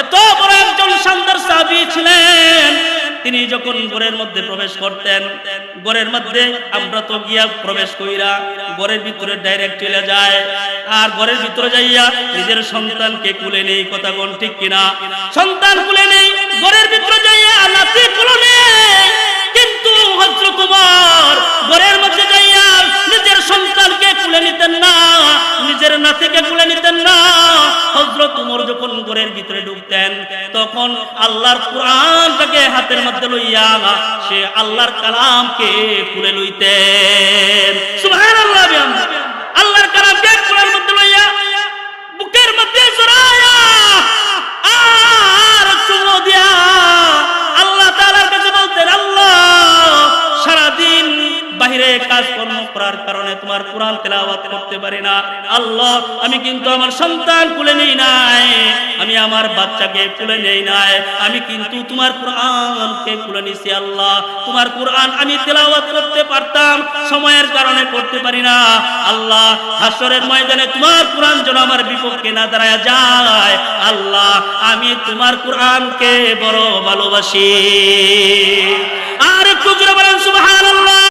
এত বড় একজন শানদার সাহাবী ছিলেন। তিনি যখন ঘরের মধ্যে প্রবেশ করতেন, ঘরের মধ্যে আমরা তো গিয়া প্রবেশ কইরা ঘরের ভিতরে ডাইরেক্ট চলে যায়, আর ঘরের ভিতরে যাইয়া নিজের সন্তানকে কুলে নেই। কথা কোন ঠিক কিনা? সন্তান কুলে নেই, ঘরের ভিতরে যাইয়া নাতি কুলে নেই। কিন্তু হযরত ওমর ঘরের মধ্যে যাইয়া নিজের সন্তানকে কুলে নিতেন না, নিজের নাতিকে কুলে নিতেন না। হযরত ওমর যখন ঘরের ভিতরে ঢুকতেন, তখন আল্লাহর কোরআনটাকে হাতের মধ্যে লইয়া সে আল্লাহর কালামকে কুলে লইতেন। সুবহানাল্লাহ। আল্লাহর কালামকে কোরআনের মধ্যে লইয়া বুকের মধ্যে জড়ায়া আর চুমো দিয়া আল্লাহ তাআলার কাছে বলতেন, আল্লাহ সারাদিন বাহিরে কাজকর্ম করার কারণে তোমার কোরআন তেলাওয়াত করতে পারি না। আল্লাহ আমি কিন্তু আমার সন্তান কুলে নেই নাই, আমি আমার বাচ্চাকে কুলে নেই নাই, আমি কিন্তু তোমার কোরআনকে কুলে নিছি। আল্লাহ তোমার কোরআন আমি তেলাওয়াত করতে পারতাম, সময়ের কারণে করতে পারি না। আল্লাহ হাসরের ময়দানে তোমার কোরআন যেন আমার বিপক্ষে না দাঁড়ায় যায়। আল্লাহ আমি তোমার কোরআনকে বড় ভালোবাসি। আর একটু জোরে বলেন সুবহানাল্লাহ।